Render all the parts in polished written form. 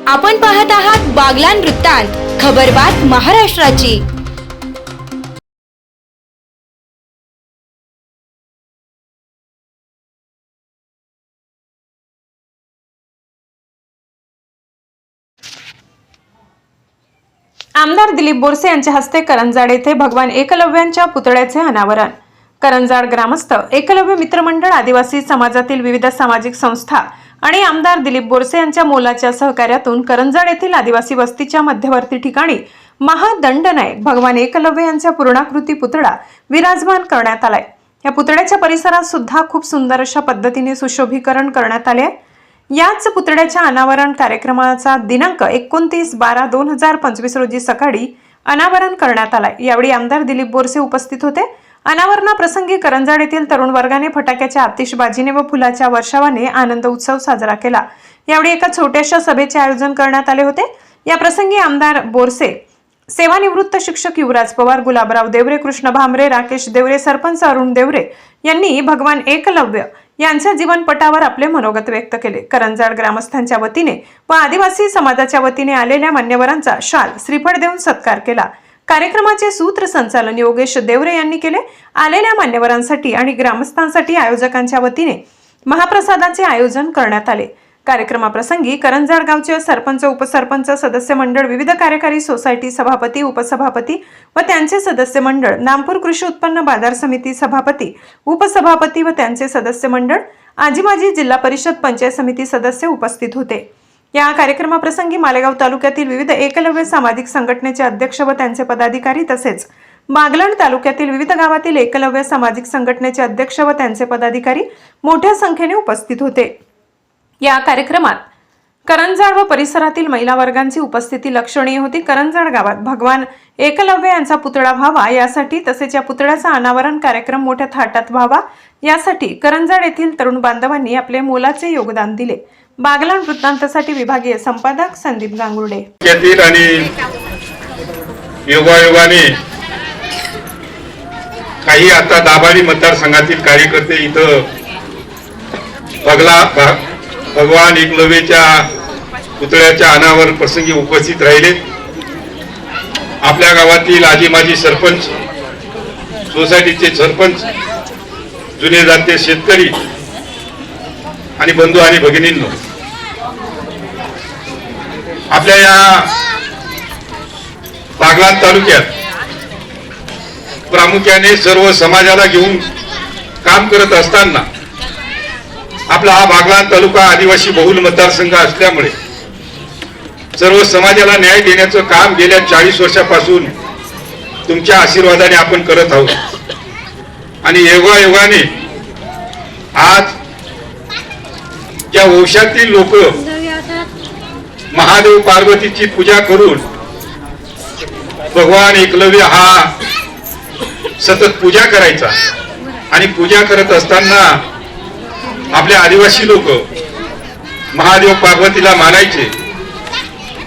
आपण पाहत आहात बागलाण वृत्तांत, खबरबात महाराष्ट्राची। आमदार दिलीप बोरसे यांच्या हस्ते करंजाड येथे भगवान एकलव्यांच्या पुतळ्याचे अनावरण। करंजाड ग्रामस्थ, एकलव्य मित्रमंडळ, आदिवासी समाजातील विविध सामाजिक संस्था आणि आमदार दिलीप बोरसे यांच्या मोलाच्या सहकार्यातून करंजाड येथील आदिवासी वस्तीच्या मध्यवर्ती ठिकाणी महादंडनायक भगवान एकलव्य यांचा पूर्णाकृती पुतळा विराजमान करण्यात आलाय। या पुतळ्याच्या परिसरात सुद्धा खूप सुंदर अशा पद्धतीने सुशोभीकरण करण्यात आले आहे। याच पुतळ्याच्या अनावरण कार्यक्रमाचा दिनांक 29/12/2025 रोजी सकाळी अनावरण करण्यात आलाय। यावेळी आमदार दिलीप बोरसे उपस्थित होते। अनावरणाप्रसंगी करंजाड येथील तरुण वर्गाने फटाक्याच्या आतिषबाजीने व फुलाच्या वर्षावाने आनंद उत्सव साजरा केला। यावेळी एका छोट्याशा सभेचे आयोजन करण्यात आले होते। या प्रसंगी आमदार बोरसे, सेवानिवृत्त शिक्षक युवराज पवार, गुलाबराव देवरे, कृष्ण भामरे, राकेश देवरे, सरपंच अरुण देवरे यांनी भगवान एकलव्य यांच्या जीवनपटावर आपले मनोगत व्यक्त केले। करंजाड ग्रामस्थांच्या वतीने व आदिवासी समाजाच्या वतीने आलेल्या मान्यवरांचा शाल, श्रीफळ देऊन सत्कार केला। कार्यक्रमाचे सूत्रसंचालन योगेश देवरे यांनी केले। आलेल्या मान्यवरांसाठी आणि ग्रामस्थांसाठी आयोजकांच्या वतीने महाप्रसादाचे आयोजन करण्यात आले। कार्यक्रमाप्रसंगी करंजाड गावचे सरपंच, उपसरपंच, सदस्य मंडळ, विविध कार्यकारी सोसायटी सभापती, उपसभापती व त्यांचे सदस्य मंडळ, नामपूर कृषी उत्पन्न बाजार समिती सभापती, उपसभापती व त्यांचे सदस्य मंडळ, आजी-माजी जिल्हा परिषद पंचायत समिती सदस्य उपस्थित होते। या कार्यक्रमाप्रसंगी मालेगाव तालुक्यातील विविध एकलव्य सामाजिक संघटनेचे अध्यक्ष व त्यांचे पदाधिकारी तसेच बागलाण तालुक्यातील विविध गावातील एकलव्य सामाजिक संघटनेचे अध्यक्ष व त्यांचे पदाधिकारी मोठ्या संख्येने उपस्थित होते। या कार्यक्रमात करंजाड व परिसरातील महिला वर्गांची उपस्थिती लक्षणीय होती। करंजाड गावात भगवान एकलव्य यांचा पुतळा व्हावा यासाठी तसेच या पुतळ्याचा अनावरण कार्यक्रम मोठ्या थाटात व्हावा यासाठी करंजाड येथील तरुण बांधवांनी आपले मोलाचे योगदान दिले। बागलाण वृत्तांतासाठी विभागीय संपादक संदीप गांगुर्डे। आणि योगायोगाने काही आता दाभाडी मतदारसंघातील कार्यकर्ते इथं भगवान एकलव्याच्या पुतळ्याच्या अनावरण प्रसंगी उपस्थित राहिले। आपल्या गावातील आजी-माजी सरपंच, सोसायटीचे सरपंच, जुने जाते शेतकरी आणि बंधू आणि भगिनींनो, आपल्या या बागलाण तालुक्यात प्रामुख्याने सर्व समाजाला घेऊन काम करत असताना आपला हा बागलाण तालुका आदिवासी बहुल मतदारसंघ असल्यामुळे सर्व समाजाला न्याय देण्याचं काम गेल्या 40 वर्षापासून तुमच्या आशीर्वादाने आपण करत आहोत। आणि योगायोगाने आज या वंशातील लोक महादेव पार्वतीची पूजा करून भगवान एकलव्य हा सतत पूजा करायचा आणि पूजा करत असताना आपले आदिवासी लोक महादेव पार्वतीला मानायचे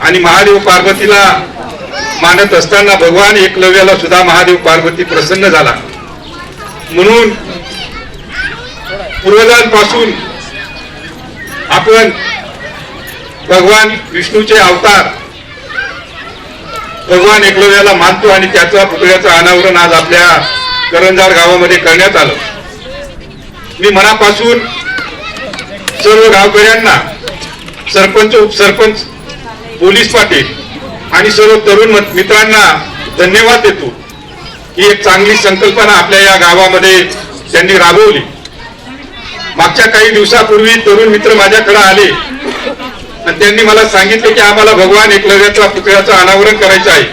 आणि महादेव पार्वतीला मानत असताना भगवान एकलव्याला सुद्धा महादेव पार्वती प्रसन्न झाला। म्हणून पूर्वजांपासून आपण भगवान विष्णूचे अवतार भगवान एकलव्याला मानतो आणि त्याचा पुतळ्याचं अनावरण आज आपल्या करंजाड गावामध्ये करण्यात आलं। मी मनापासून सर्व गावकऱ्यांना, सरपंच, उपसरपंच, पोलीस पाटील आणि सर्व तरुण मित्रांना धन्यवाद देतो। ही एक चांगली संकल्पना आपल्या या गावामध्ये त्यांनी राबवली। मागच्या काही दिवसापूर्वी तरुण मित्र माझ्याकडे आले आणि त्यांनी मला सांगितले की आम्हाला भगवान एकलव्याच्या पुतळ्याचं अनावरण करायचं आहे,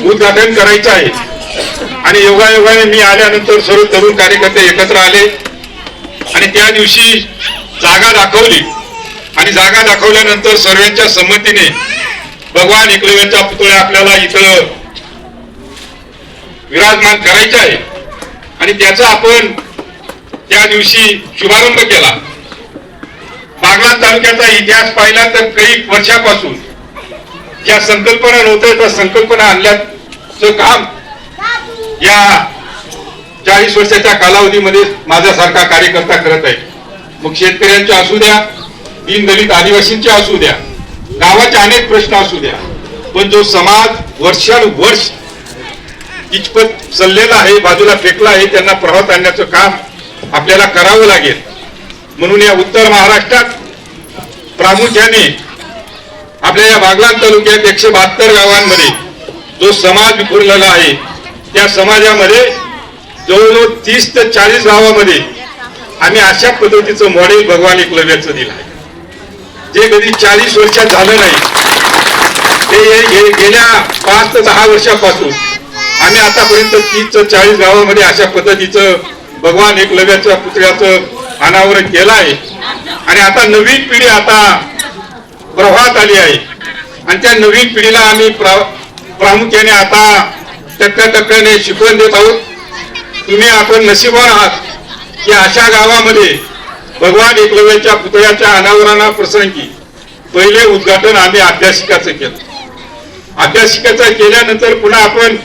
उद्घाटन करायचं आहे। आणि योगायोगाने मी आल्यानंतर सर्व तरुण कार्यकर्ते एकत्र आले आणि त्या दिवशी जागा दाखवली आणि जागा दाखवल्यानंतर सर्वांच्या संमतीने भगवान एकलव्याचा पुतळा आपल्याला इथं विराजमान करायचा आहे आणि त्याचा आपण त्या दिवशी शुभारंभ केला। बागलाण तालुक्याचा इतिहास पाहिला तर काही वर्षापासून ज्या संकल्पना नव्हत्या त्या संकल्पना आणल्याचं काम या 40 वर्षाच्या कालावधीमध्ये माझ्यासारखा कार्यकर्ता करत आहे। मग शेतकऱ्यांच्या असू द्या, दीनदलित आदिवासींच्या असू द्या, गावाचे अनेक प्रश्न असू द्या, पण जो समाज वर्षानुवर्ष किचपत चाललेला आहे, बाजूला फेकला आहे, त्यांना प्रवाहात आणण्याचं काम आपल्याला करावं लागेल. म्हणून या उत्तर महाराष्ट्रात प्रामुख्याने आपल्या या बागलाण तालुक्यात 172 गावांमध्ये जो समाज विखुरलेला आहे, त्या समाजामध्ये जवळजवळ 30 ते 40 गावामध्ये आम्ही अशा पद्धतीचं मॉडेल भगवान एकलव्याचं दिलं आहे, जे कधी 40 वर्षात झालं नाही. ते गेल्या 5 ते 10 वर्षापासून आम्ही आतापर्यंत 30 ते 40 गावामध्ये अशा पद्धतीचं भगवान एकलव्याच्या पुतळ्याचं अनावरण केलं आहे. आणि आता नवीन पिढी आता प्रवाहात आली आहे आणि त्या नवीन पिढीला आम्ही प्रामुख्याने आता टप्प्याटप्प्याने शिकवण देत आहोत. तुम्ही आपण नशीबवान आहात की अशा गावामध्ये भगवान एकलव्याच्या पुतळ्याच्या अनावरणा प्रसंगी पहिले उद्घाटन आम्ही अभ्यासिकाचं केलं. अभ्यासिकेचं केल्यानंतर पुन्हा आपण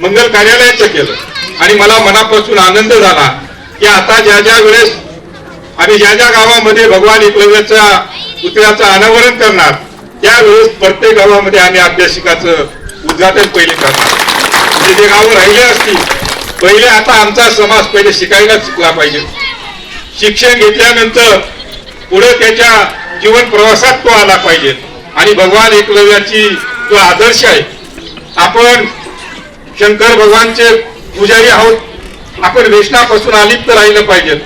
मंगल कार्यालयाचं केलं आणि मला मनापासून आनंद झाला की आता ज्या वेळेस आम्ही ज्या गावामध्ये भगवान एकलव्याच्या पुतळ्याचं अनावरण करणार, त्यावेळेस प्रत्येक गावामध्ये आम्ही अभ्यासिकाचं उद्घाटन पहिले करणार. म्हणजे जे गावं राहिले असतील पहिले, आता आमचा समाज पहिले शिकायला शिकला पाहिजे. शिक्षण घेतल्यानंतर पुढे त्याच्या जीवन प्रवासात तो आला पाहिजे. आणि भगवान एकलव्याची जो आदर्श आहे, आपण शंकर भगवानचे पुजारी आहोत, आपण वेषणापासून अलिप्त राहिलं पाहिजे.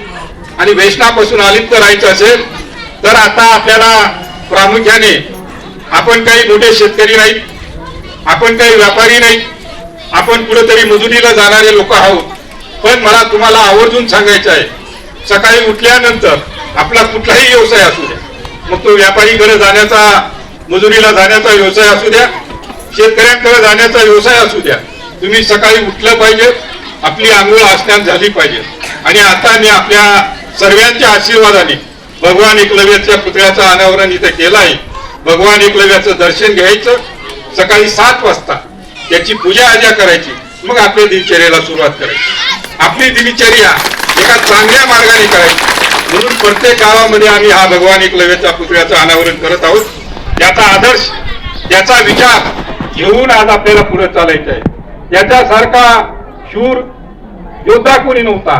आणि वेषणापासून अलिप्त राहायचं असेल तर आता आपल्याला प्रामुख्याने आपण काही मोठे शेतकरी नाहीत, आपण काही व्यापारी नाहीत, आपण कुठेतरी मजुरीला जाणारे लोक आहोत. पण मला तुम्हाला आवर्जून सांगायचं आहे, सकाळी उठल्यानंतर आपला कुठलाही व्यवसाय असू द्या, मग तो व्यापारीकडे जाण्याचा, मजुरीला जाण्याचा व्यवसाय असू द्या, शेतकऱ्यांकडे जाण्याचा व्यवसाय असू द्या, तुम्ही सकाळी उठलं पाहिजे, आपली आंघोळ स्नान झाली पाहिजे. आणि आता मी आपल्या सर्वांच्या आशीर्वादाने भगवान एकलव्याच्या पुतळ्याचं अनावरण इथे केलं आहे. भगवान एकलव्याचं दर्शन घ्यायचं, सकाळी 7 वाजता त्याची पूजा अर्चा करायची, मग आपल्या दिनचर्याला सुरुवात करायची. आपली दिनचर्या एका चांगल्या मार्गाने करायची. म्हणून प्रत्येक गावामध्ये आम्ही हा भगवान एकलव्याच्या पुतळ्याचं अनावरण करत आहोत. त्याचा आदर्श, त्याचा विचार घेऊन आज आपल्याला पुढे चालायचं आहे. त्याच्यासारखा शूर योद्धा कोणी नव्हता.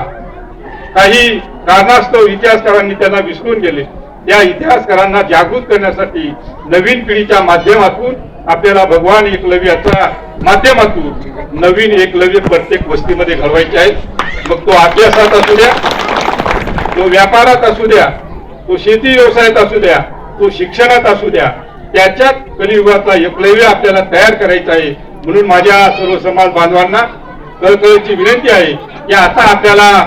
काही कारणास्तव इतिहासकारांनी त्यांना विसरून गेले. त्या इतिहासकारांना जागृत करण्यासाठी नवीन पिढीच्या माध्यमातून आपल्याला भगवान एकलव्याच्या माध्यमातून नवीन एकलव्य प्रत्येक वस्तीमध्ये घडवायचे आहेत. मग तो अभ्यासात असू द्या, तो व्यापारात असू द्या, तो शेती व्यवसायात असू द्या, तो शिक्षणात असू द्या, त्याच्यात कलियुगातला एकलव्य आपल्याला तयार करायचा आहे. म्हणून माझ्या सर्व समाज बांधवांना कळकळीची विनंती आहे की आता आपल्याला